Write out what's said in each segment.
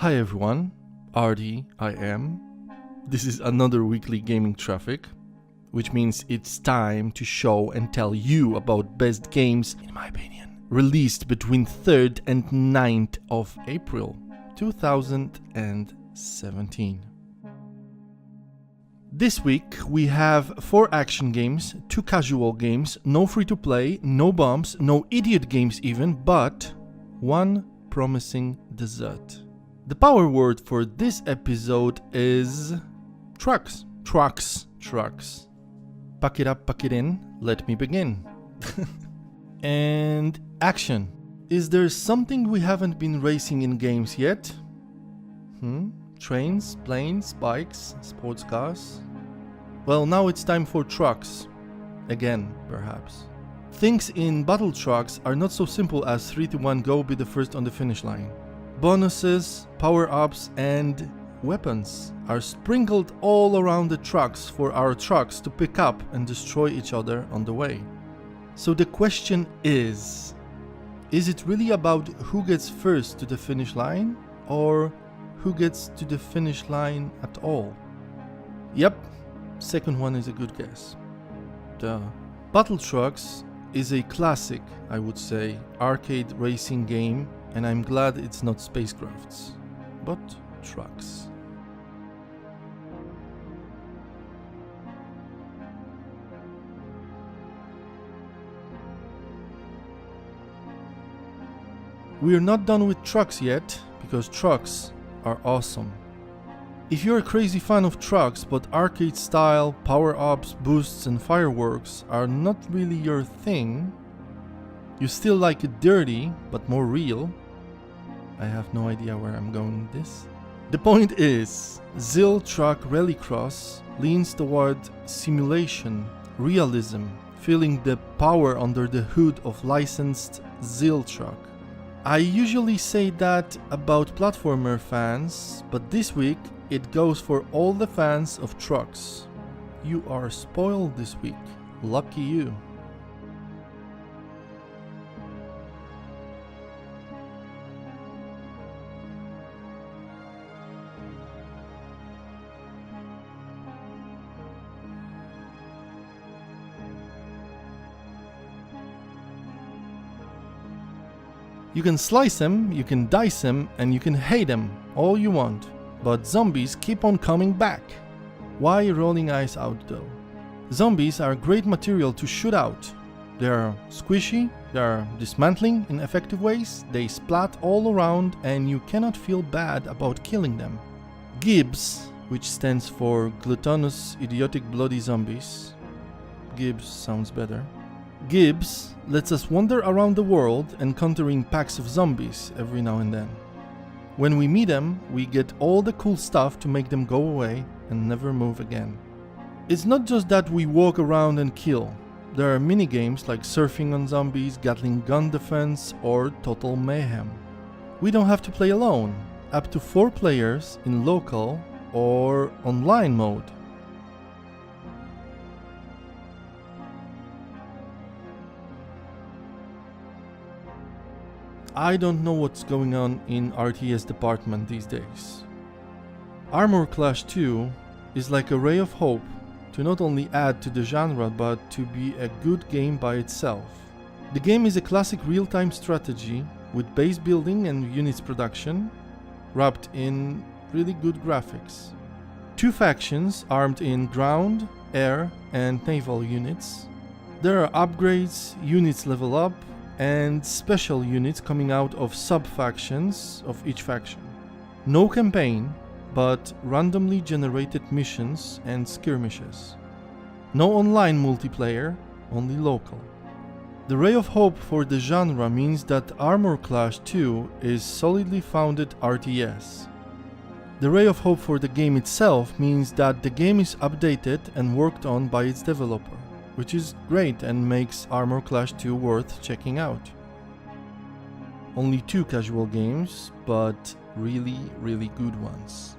Hi everyone, RD I am. This is another weekly gaming traffic, which means it's time to show and tell you about best games, in my opinion, released between 3rd and 9th of April 2017. This week we have 4 action games, 2 casual games, no free-to-play, no bombs, no idiot games even, but 1 promising dessert. The power word for this episode is trucks. Trucks. Pack it up, pack it in, let me begin. And action. Is there something we haven't been racing in games yet? Trains, planes, bikes, sports cars? Well, now it's time for trucks. Again, perhaps. Things in BattleTrucks are not so simple as 3 to 1 go, be the first on the finish line. Bonuses, power-ups and weapons are sprinkled all around the trucks for our trucks to pick up and destroy each other on the way. So the question is it really about who gets first to the finish line or who gets to the finish line at all? Yep, second one is a good guess. Duh. BattleTrucks is a classic, I would say, arcade racing game, and I'm glad it's not spacecrafts, but trucks. We're not done with trucks yet, because trucks are awesome. If you're a crazy fan of trucks, but arcade style, power-ups, boosts and fireworks are not really your thing, you still like it dirty, but more real. I have no idea where I'm going with this. The point is, ZiL Truck RallyCross leans toward simulation, realism, feeling the power under the hood of licensed ZiL Truck. I usually say that about platformer fans, but this week it goes for all the fans of trucks. You are spoiled this week. Lucky you. You can slice them, you can dice them, and you can hate them all you want. But zombies keep on coming back. Why rolling eyes out though? Zombies are great material to shoot out. They are squishy, they are dismantling in effective ways, they splat all around and you cannot feel bad about killing them. GIBZ, which stands for Gluttonous Idiotic Bloody Zombies. GIBZ sounds better. GIBZ lets us wander around the world encountering packs of zombies every now and then. When we meet them, we get all the cool stuff to make them go away and never move again. It's not just that we walk around and kill. There are minigames like surfing on zombies, Gatling gun defense or total mayhem. We don't have to play alone, up to 4 players in local or online mode. I don't know what's going on in RTS department these days. Armor Clash 2 is like a ray of hope to not only add to the genre but to be a good game by itself. The game is a classic real-time strategy with base building and units production wrapped in really good graphics. 2 factions armed in ground, air and naval units. There are upgrades, units level up, and special units coming out of sub-factions of each faction. No campaign, but randomly generated missions and skirmishes. No online multiplayer, only local. The ray of hope for the genre means that Armor Clash 2 is solidly founded RTS. The ray of hope for the game itself means that the game is updated and worked on by its developer, which is great and makes Armor Clash 2 worth checking out. Only 2 casual games, but really good ones.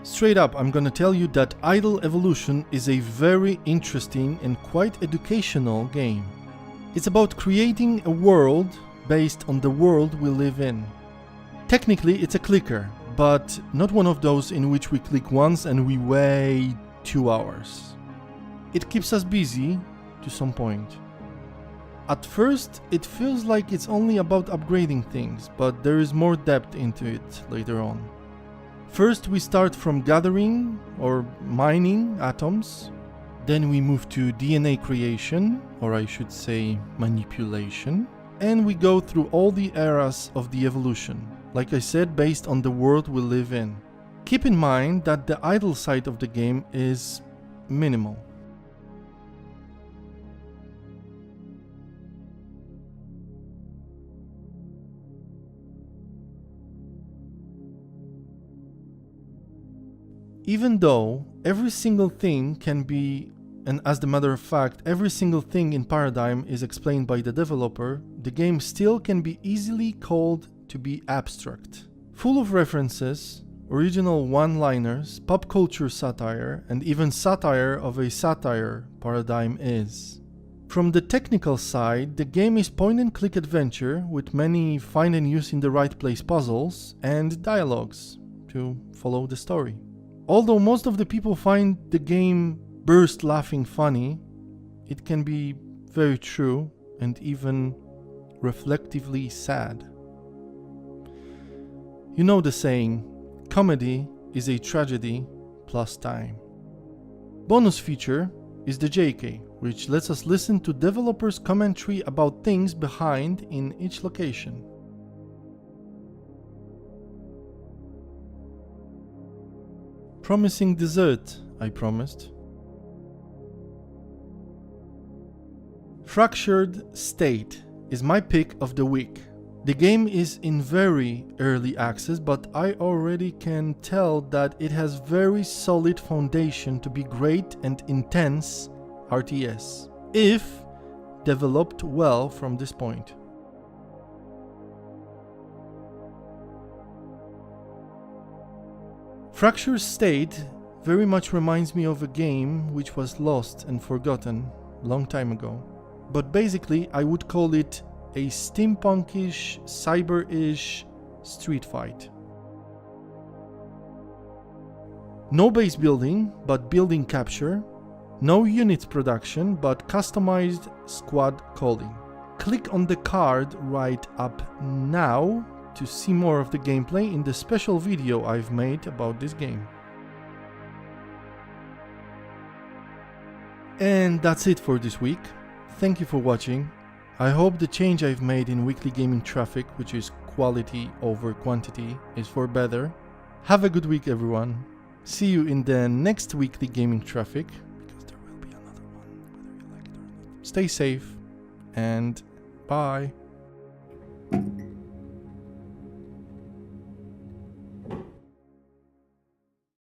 Straight up, I'm gonna tell you that Idle Evolution is a very interesting and quite educational game. It's about creating a world based on the world we live in. Technically it's a clicker, but not one of those in which we click once and we wait 2 hours. It keeps us busy to some point. At first, it feels like it's only about upgrading things, but there is more depth into it later on. First, we start from gathering or mining atoms. Then we move to DNA creation, or I should say manipulation. And we go through all the eras of the evolution, like I said, based on the world we live in. Keep in mind that the idle side of the game is minimal. Even though every single thing can be, and as a matter of fact, every single thing in Paradigm is explained by the developer, the game still can be easily called to be abstract. Full of references, original one-liners, pop culture satire, and even satire of a satire, Paradigm is. From the technical side, the game is point-and-click adventure with many find and use in the right place puzzles and dialogues to follow the story. Although most of the people find the game burst laughing funny, it can be very true and even reflectively sad. You know the saying, comedy is a tragedy plus time. Bonus feature is the JK, which lets us listen to developers' commentary about things behind in each location. Promising dessert, I promised. Fractured State is my pick of the week. The game is in very early access, but I already can tell that it has very solid foundation to be great and intense RTS, if developed well from this point. Fractured State very much reminds me of a game which was lost and forgotten long time ago. But basically I would call it a steampunkish, cyber-ish street fight. No base building, but building capture. No units production, but customized squad calling. Click on the card right up now to see more of the gameplay in the special video I've made about this game. And that's it for this week. Thank you for watching. I hope the change I've made in weekly gaming traffic, which is quality over quantity, is for better. Have a good week, everyone. See you in the next weekly gaming traffic, because there will be another one, whether you like it or not. Stay safe, and bye.